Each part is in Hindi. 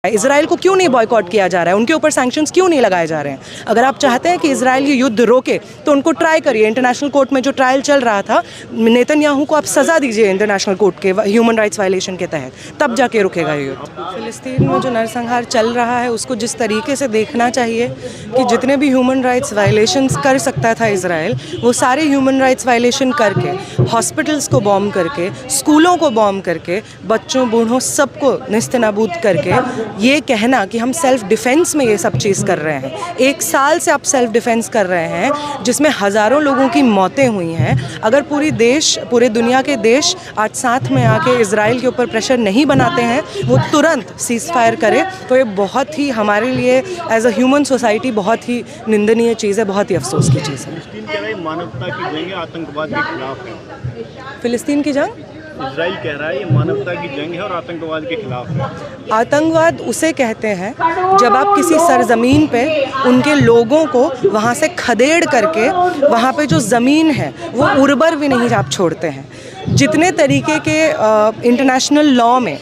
इजराइल को क्यों नहीं बॉयकॉट किया जा रहा है, उनके ऊपर सैंक्शंस क्यों नहीं लगाए जा रहे हैं? अगर आप चाहते हैं कि इजराइल ये युद्ध रोके तो उनको ट्राई करिए। इंटरनेशनल कोर्ट में जो ट्रायल चल रहा था, नेतन्याहू को आप सज़ा दीजिए इंटरनेशनल कोर्ट के ह्यूमन राइट्स वायलेशन के तहत, तब जाके रुकेगा ये युद्ध। फिलिस्तीन में जो नरसंहार चल रहा है उसको जिस तरीके से देखना चाहिए कि जितने भी ह्यूमन राइट्स वायलेशंस कर सकता था इजराइल, वो सारे ह्यूमन राइट्स वायलेशन करके, हॉस्पिटल्स को बॉम्ब करके, स्कूलों को बॉम्ब करके, बच्चों बूढ़ों सबको निस्तेनाबूद करके, ये कहना कि हम सेल्फ डिफेंस में ये सब चीज़ कर रहे हैं। 1 साल से आप सेल्फ डिफेंस कर रहे हैं जिसमें हज़ारों लोगों की मौतें हुई हैं। अगर पूरे दुनिया के देश आज साथ में आके इजराइल के ऊपर प्रेशर नहीं बनाते हैं, वो तुरंत सीज़ फायर करे, तो ये बहुत ही हमारे लिए एज अ ह्यूमन सोसाइटी बहुत ही निंदनीय चीज़ है, बहुत ही अफसोस की चीज़ है। मानवता की जंग आतंकवाद के खिलाफ है। फिलिस्तीन की जंग, इजराइल कह रहा है ये मानवता की जंग है और आतंकवाद के खिलाफ है। आतंकवाद उसे कहते हैं जब आप किसी सरजमीन पे उनके लोगों को वहाँ से खदेड़ करके वहाँ पे जो ज़मीन है वो उर्वर भी नहीं आप छोड़ते हैं। जितने तरीके के इंटरनेशनल लॉ में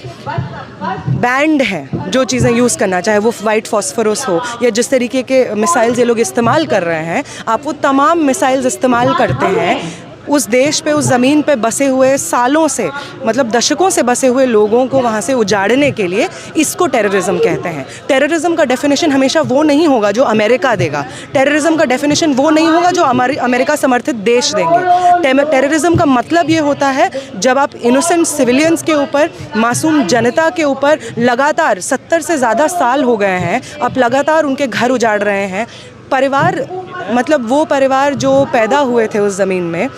बैंड हैं जो चीज़ें यूज़ करना, चाहे वो वाइट फॉस्फोरस हो या जिस तरीके के मिसाइल्स ये लोग इस्तेमाल कर रहे हैं, आप वो तमाम मिसाइल्स इस्तेमाल करते हैं उस देश पे, उस ज़मीन पे बसे हुए सालों से, मतलब दशकों से बसे हुए लोगों को वहाँ से उजाड़ने के लिए। इसको टेररिज्म कहते हैं। टेररिज्म का डेफिनेशन हमेशा वो नहीं होगा जो अमेरिका देगा। टेररिज्म का डेफिनेशन वो नहीं होगा जो अमेरिका समर्थित देश देंगे। टेररिज्म का मतलब ये होता है जब आप इनोसेंट सिविलियंस के ऊपर, मासूम जनता के ऊपर लगातार 70 से ज़्यादा साल हो गए हैं, आप लगातार उनके घर उजाड़ रहे हैं। परिवार, मतलब वो परिवार जो पैदा हुए थे उस ज़मीन में,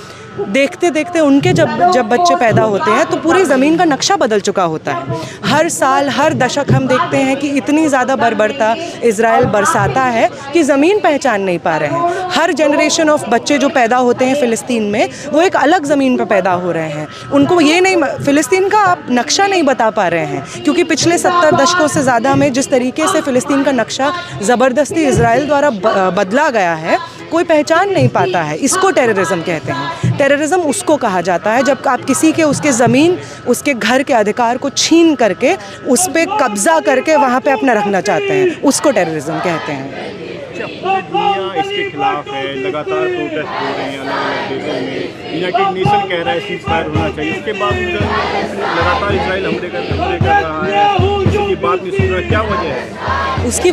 देखते देखते उनके जब बच्चे पैदा होते हैं तो पूरी ज़मीन का नक्शा बदल चुका होता है। हर साल, हर दशक हम देखते हैं कि इतनी ज़्यादा बर्बरता इजराइल बरसाता है कि ज़मीन पहचान नहीं पा रहे हैं। हर जनरेशन ऑफ बच्चे जो पैदा होते हैं फ़िलिस्तीन में, वो एक अलग ज़मीन पर पैदा हो रहे हैं। उनको ये नहीं, फ़िलिस्तीन का आप नक्शा नहीं बता पा रहे हैं, क्योंकि पिछले 70 दशकों से ज़्यादा में जिस तरीके से फ़िलिस्तीन का नक्शा ज़बरदस्ती इजराइल द्वारा बदला गया है, कोई पहचान नहीं पाता है। इसको टेररिज्म कहते हैं। टेररिज्म उसको कहा जाता है जब आप किसी के, उसके ज़मीन, उसके घर के अधिकार को छीन करके, उस पर कब्ज़ा करके वहाँ पे अपना रखना चाहते हैं, उसको टेररिज्म कहते हैं। पूरी दुनिया इसके खिलाफ है, लगातार प्रोटेस्ट हो रहे हैं अलग-अलग देशों में। यूनाइटेड नेशन कह रहा है सीज़ फायर होना चाहिए, उसके बाद लगातार इजराइल हमले कर रहा है, उसकी बात नहीं सुन रहा, क्या वजह है? उसकी